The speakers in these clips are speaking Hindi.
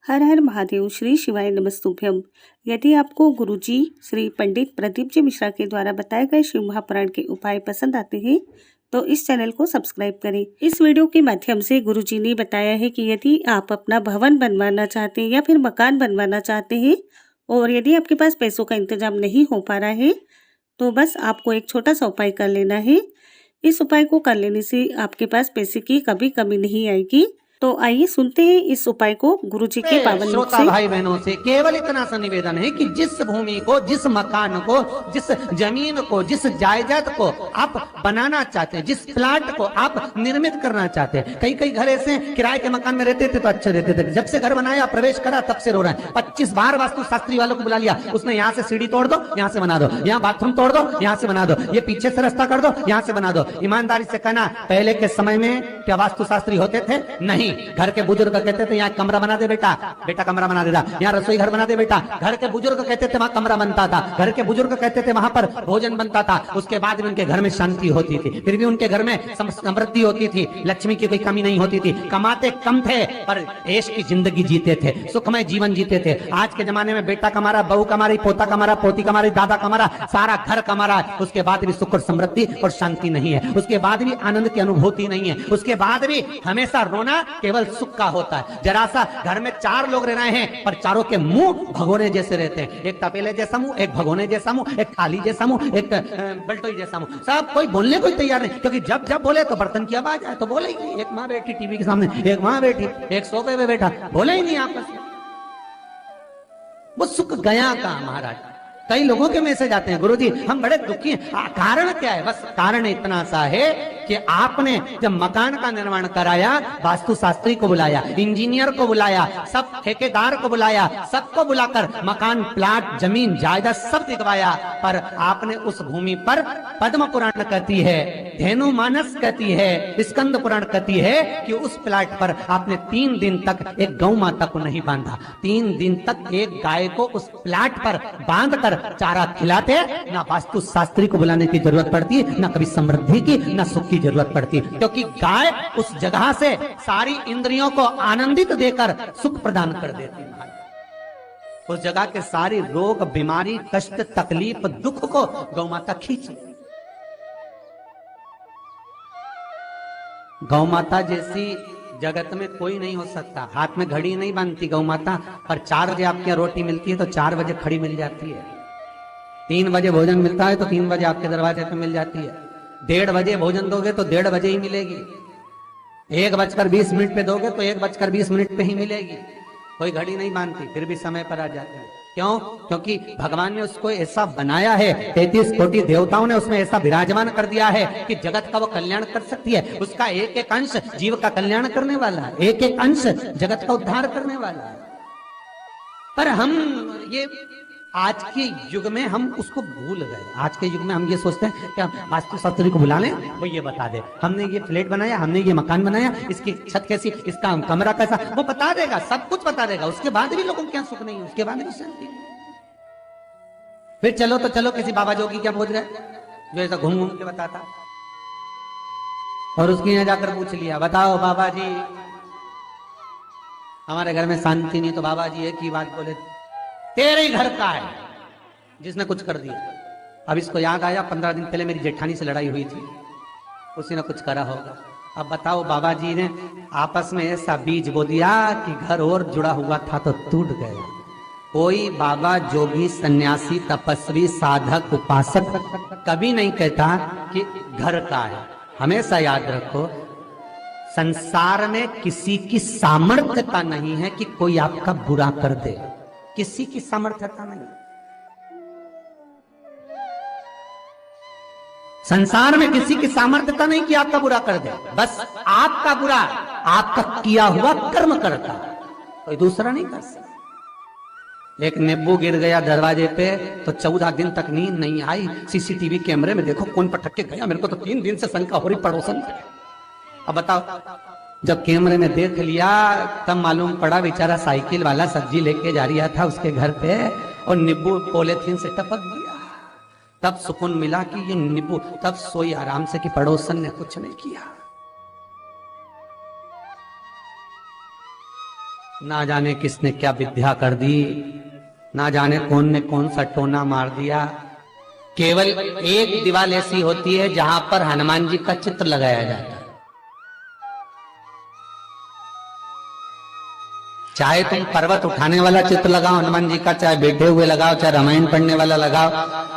हर हर महादेव। श्री शिवाय नमस्तुभ्यम। यदि आपको गुरुजी श्री पंडित प्रदीप जी मिश्रा के द्वारा बताए गए शिव महापुराण के उपाय पसंद आते हैं तो इस चैनल को सब्सक्राइब करें। इस वीडियो के माध्यम से गुरुजी ने बताया है कि यदि आप अपना भवन बनवाना चाहते हैं या फिर मकान बनवाना चाहते हैं और यदि आपके पास पैसों का इंतजाम नहीं हो पा रहा है तो बस आपको एक छोटा सा उपाय कर लेना है। इस उपाय को कर लेने से आपके पास पैसे की कभी कमी नहीं आएगी। तो आइए सुनते हैं इस उपाय को गुरुजी के पावन मुख श्रोता से। भाई बहनों से केवल इतना सा निवेदन है कि जिस भूमि को, जिस मकान को, जिस जमीन को, जिस जायदाद को आप बनाना चाहते हैं, जिस प्लाट को आप निर्मित करना चाहते हैं। कई कई घर ऐसे किराए के मकान में रहते थे तो अच्छे रहते थे, जब से घर बनाया प्रवेश करा तब से रो रहा है। 25 बार वास्तु शास्त्री वालों को बुला लिया, उसने यहाँ से सीढ़ी तोड़ दो, यहाँ से बना दो, यहाँ बाथरूम तोड़ दो, यहाँ से बना दो, ये पीछे से रास्ता कर दो, यहाँ से बना दो। ईमानदारी से कहना, पहले के समय में क्या वास्तु शास्त्री होते थे? नहीं। घर के बुजुर्ग कहते थे यहाँ कमरा बना दे बेटा, बेटा कमरा बना देता। यहाँ रसोई घर बना दे बेटा, घर के बुजुर्ग कहते थे वहां कमरा बनता था। घर के बुजुर्ग कहते थे वहां पर भोजन बनता था। उसके बाद भी उनके घर में शांति होती थी, फिर भी उनके घर में समृद्धि होती थी, लक्ष्मी की कोई कमी नहीं होती थी। कमाते कम थे पर ऐश की जिंदगी जीते थे, सुखमय जीवन जीते थे। आज के जमाने में बेटा कमा रहा, बहू कमा रही, पोता कमा रहा, पोती कमा रही, दादा कमा रहा, सारा घर कमा रहा है। उसके बाद भी सुख और समृद्धि और शांति नहीं है, उसके बाद भी आनंद की अनुभूति नहीं है, उसके बाद भी हमेशा रोना केवल सुख का होता है। जरा सा घर में 4 लोग रह रहे हैं पर चारों के मुंह भगोने जैसे रहते हैं। एक तपेले जैसा मुंह, एक भगोने जैसा मुंह, एक थाली जैसा मुंह, एक बल्टोई जैसा मुंह। सब कोई बोलने को तैयार नहीं, क्योंकि जब जब बोले तो बर्तन की आवाज आए तो बोले ही नहीं। एक माँ बैठी टीवी के सामने, एक माँ बैठी, एक सोफे पे बैठा, बोले ही नहीं आपस में। वो सुख गया का महाराज। कई लोगों के मैसेज आते हैं, गुरुजी हम बड़े दुखी हैं। कारण क्या है? बस कारण इतना सा है कि आपने जब मकान का निर्माण कराया, वास्तु शास्त्री को बुलाया, इंजीनियर को बुलाया, सब ठेकेदार को बुलाया, सबको बुलाकर मकान, प्लाट, जमीन, जायदाद सब दिखवाया, पर आपने उस भूमि पर पद्म पुराण कहती है, धेनु मानस कहती है, स्कंद पुराण कहती है कि उस प्लाट पर आपने 3 दिन तक एक गौ माता को नहीं बांधा। 3 दिन तक एक गाय को उस प्लाट पर बांध कर चारा खिलाते। ना वास्तु शास्त्री को बुलाने की जरूरत पड़ती, ना कभी समृद्धि की, ना सुख की जरूरत पड़ती, क्योंकि गाय उस जगह से सारी इंद्रियों को आनंदित देकर सुख प्रदान कर देती है। उस जगह के सारी रोग, बीमारी, कष्ट, तकलीफ, दुख को गौ माता खींच। गौ माता जैसी जगत में कोई नहीं हो सकता। हाथ में घड़ी नहीं बांधती गौ माता, पर 4 बजे आपके यहाँ रोटी मिलती है तो 4 बजे खड़ी मिल जाती है। 3 बजे भोजन मिलता है तो 3 बजे आपके दरवाजे पे मिल जाती है। 1:30 बजे भोजन दोगे तो 1:30 बजे ही मिलेगी। 1:20 पे दोगे तो 1:20 पे ही मिलेगी। कोई घड़ी नहीं बांधती, फिर भी समय पर आ जाती है। क्यों? क्योंकि भगवान ने उसको ऐसा बनाया है, 33 कोटि देवताओं ने उसमें ऐसा विराजमान कर दिया है कि जगत का वो कल्याण कर सकती है। उसका एक एक अंश जीव का कल्याण करने वाला है, एक एक अंश जगत का उद्धार करने वाला है। पर हम ये आज के युग में हम उसको भूल गए। आज के युग में हम ये सोचते हैं कि वास्तु शास्त्री को बुला लें, वो ये बता दे, हमने ये फ्लैट बनाया, हमने ये मकान बनाया, इसकी छत कैसी, इसका कमरा कैसा, वो बता देगा, सब कुछ बता देगा। उसके बाद भी लोगों को क्या सुख नहीं है, उसके बाद भी शांति नहीं। फिर चलो तो चलो किसी बाबा जोगी क्या पहुंच गए जो ऐसा घूम घूम के बताता, और उसके यहाँ जाकर पूछ लिया, बताओ बाबा जी हमारे घर में शांति नहीं। तो बाबा जी एक ही बात बोले, तेरे ही घर का है जिसने कुछ कर दिया। अब इसको याद आया 15 दिन पहले मेरी जेठानी से लड़ाई हुई थी, उसी ने कुछ करा होगा। अब बताओ बाबा जी ने आपस में ऐसा बीज बो दिया कि घर और जुड़ा हुआ था तो टूट गया। कोई बाबा, जोगी, सन्यासी, तपस्वी, साधक, उपासक कभी नहीं कहता कि घर का है। हमेशा याद रखो, संसार में किसी की सामर्थ्यता नहीं है कि कोई आपका बुरा कर दे, किसी की सामर्थ्यता नहीं। संसार में किसी की सामर्थ्यता नहीं कि आपका बुरा कर दे, बस आपका बुरा आपका किया हुआ कर्म करता, कोई दूसरा नहीं कर सकता। एक नींबू गिर गया दरवाजे पे तो 14 दिन तक नींद नहीं आई। सीसीटीवी कैमरे में देखो कौन पटक के गया, मेरे को तो 3 दिन से शंका हो रही पड़ोसन। अब बताओ, जब कैमरे में देख लिया तब मालूम पड़ा बेचारा साइकिल वाला सब्जी लेके जा रहा था उसके घर पे और नींबू पॉलीथीन से टपक गया। तब सुकून मिला कि ये नींबू, तब सोई आराम से कि पड़ोसन ने कुछ नहीं किया। ना जाने किसने क्या विद्या कर दी, ना जाने कौन ने कौन सा टोना मार दिया। केवल एक दीवार ऐसी होती है जहां पर हनुमान जी का चित्र लगाया जाता है। चाहे तुम पर्वत उठाने वाला चित्र लगाओ हनुमान जी का, चाहे बैठे हुए लगाओ, चाहे रामायण पढ़ने वाला लगाओ,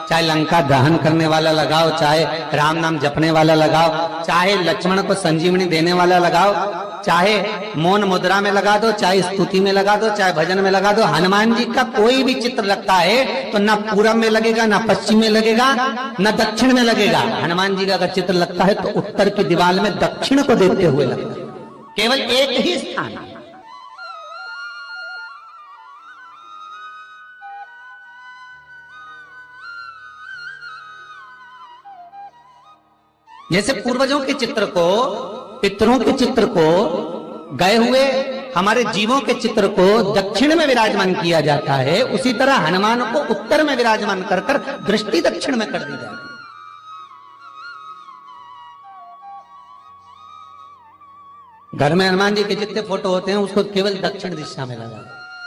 चाहे लंका दहन करने वाला लगाओ, चाहे राम नाम जपने वाला लगाओ, चाहे लक्ष्मण को संजीवनी देने वाला लगाओ, चाहे मौन मुद्रा में लगा दो, चाहे स्तुति में लगा दो, चाहे भजन में लगा दो। हनुमान जी का कोई भी चित्र लगता है तो ना पूरब में लगेगा, ना पश्चिम में लगेगा, ना दक्षिण में लगेगा। हनुमान जी का अगर चित्र लगता है तो उत्तर की दीवार में दक्षिण को देखते हुए लगता है। केवल एक ही स्थान है। जैसे पूर्वजों के चित्र को, पितरों के चित्र को, गए हुए हमारे जीवों के चित्र को दक्षिण में विराजमान किया जाता है, उसी तरह हनुमान को उत्तर में विराजमान कर कर दृष्टि दक्षिण में कर दी जाती है। घर में हनुमान जी के जितने फोटो होते हैं उसको केवल दक्षिण दिशा में लगा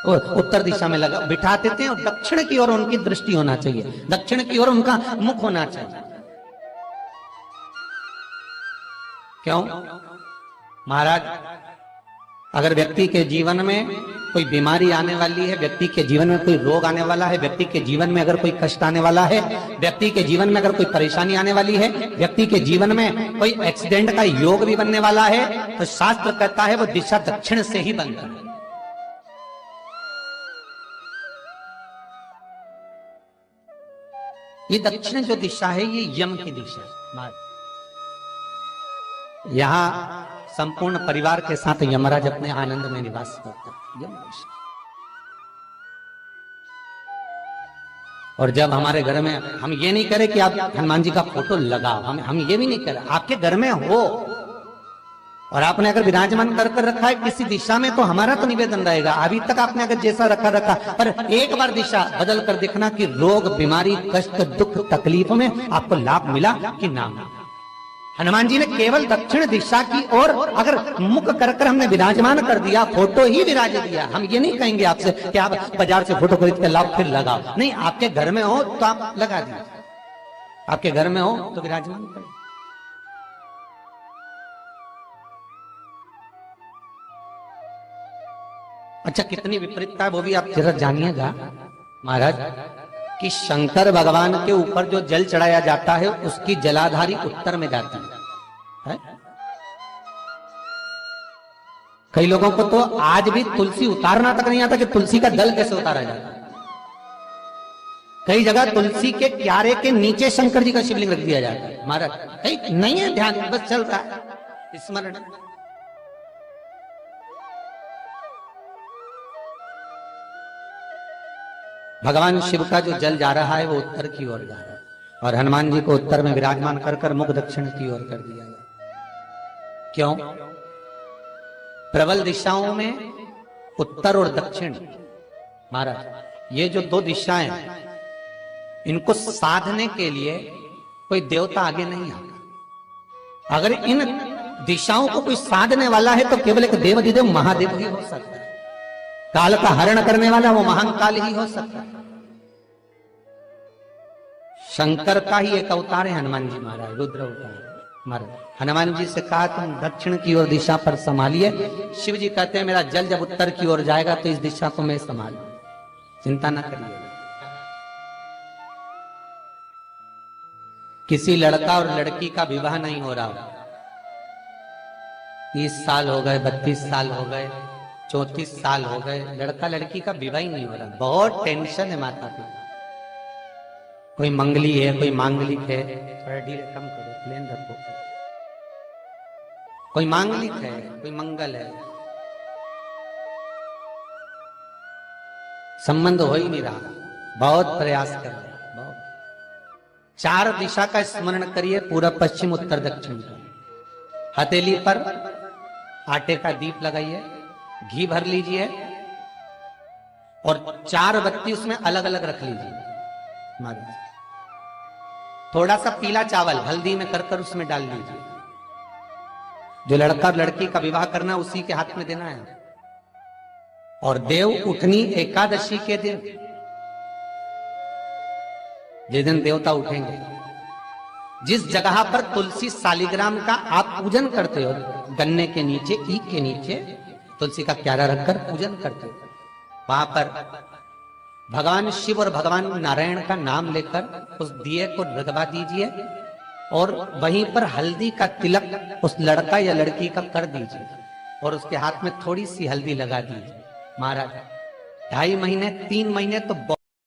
और उत्तर दिशा में लगा बिठा देते हैं, और दक्षिण की ओर उनकी दृष्टि होना चाहिए, दक्षिण की ओर उनका मुख होना चाहिए। क्यों? महाराज, अगर व्यक्ति के जीवन में कोई बीमारी आने वाली है, व्यक्ति के जीवन में कोई रोग आने वाला है, व्यक्ति के जीवन में अगर कोई कष्ट आने वाला है, व्यक्ति के जीवन में अगर कोई परेशानी आने वाली है, व्यक्ति के जीवन में कोई एक्सीडेंट का योग भी बनने वाला है, तो शास्त्र कहता है वो दिशा दक्षिण से ही बनता है। ये दक्षिण जो दिशा है ये यम की दिशा है। यहां संपूर्ण परिवार के साथ यमराज अपने आनंद में निवास करता है। और जब हमारे घर में, हम ये नहीं करें कि आप हनुमान जी का फोटो लगाओ, हम ये भी नहीं करें, आपके घर में हो और आपने अगर विराजमान कर रखा है किसी दिशा में, तो हमारा तो निवेदन रहेगा, अभी तक आपने अगर जैसा रखा पर एक बार दिशा बदल कर देखना कि रोग, बीमारी, कष्ट, दुख, तकलीफ में आपको लाभ मिला कि ना मिला। हनुमान जी ने केवल दक्षिण दिशा की ओर अगर मुख कर हमने विराजमान कर दिया, फोटो ही विराज दिया। हम ये नहीं कहेंगे आपसे कि आप बाजार से फोटो खरीद के लाओ फिर लगाओ, नहीं, आपके घर में हो तो आप लगा दीजिए, आपके घर में हो तो विराजमान करें। अच्छा, कितनी विपरीतता है वो भी आप जरा जानिएगा महाराज, कि शंकर भगवान के ऊपर जो जल चढ़ाया जाता है उसकी जलाधारी उत्तर में जाती है। कई लोगों को तो आज भी तुलसी उतारना तक नहीं आता कि तुलसी का दल कैसे उतारा जाता है। कई जगह तुलसी के क्यारे के नीचे शंकर जी का शिवलिंग रख दिया जाता है। महाराज कहीं नहीं है ध्यान, बस चल रहा है स्मरण। भगवान शिव का जो जल जा रहा है वो उत्तर की ओर जा रहा है, और हनुमान जी को उत्तर में विराजमान कर मुख दक्षिण की ओर कर दिया गया। क्यों? प्रबल दिशाओं में उत्तर और दक्षिण, महाराज ये जो दो दिशाएं, इनको साधने के लिए कोई देवता आगे नहीं आता। अगर इन दिशाओं को कोई साधने वाला है तो केवल एक देवाधिदेव महादेव ही हो सकता है। काल का हरण करने वाला वो महाकाल ही हो सकता है। शंकर का ही एक अवतार है हनुमान जी महाराज, रुद्र अवतार महाराज। हनुमान जी से कहा तुम दक्षिण की ओर दिशा पर संभालिए। शिव जी कहते हैं मेरा जल जब उत्तर की ओर जाएगा तो इस दिशा को मैं संभालू, चिंता ना करिए। किसी लड़का और लड़की का विवाह नहीं हो रहा, 30 साल हो गए, 32 साल हो गए, 34 साल हो गए, लड़का लड़की का विवाह ही नहीं हो रहा। बहुत टेंशन है माता पिता। कोई मंगली है, कोई मांगलिक है, थोड़ा ढीले कम करो, प्लेन रखो। कोई मांगलिक है, कोई मंगल है, संबंध हो ही नहीं रहा। बहुत प्रयास कर रहे, बहुत। 4 दिशा का स्मरण करिए, पूर्व, पश्चिम, उत्तर, दक्षिण। हथेली पर आटे का दीप लगाइए, घी भर लीजिए और 4 बत्ती उसमें अलग अलग रख लीजिए। थोड़ा सा पीला चावल हल्दी में कर उसमें डाल लीजिए। जो लड़का और लड़की का विवाह करना उसी के हाथ में देना है। और देव उठनी एकादशी के दिन, जिस दिन देवता उठेंगे, जिस जगह पर तुलसी सालिग्राम का आप पूजन करते हो, गन्ने के नीचे, ईख के नीचे तुलसी का क्यारा रखकर पूजन करते हो, वहां पर भगवान शिव और भगवान नारायण का नाम लेकर उस दिए को रगवा दीजिए और वहीं पर हल्दी का तिलक उस लड़का या लड़की का कर दीजिए और उसके हाथ में थोड़ी सी हल्दी लगा दीजिए। महाराज 2.5 महीने 3 महीने तो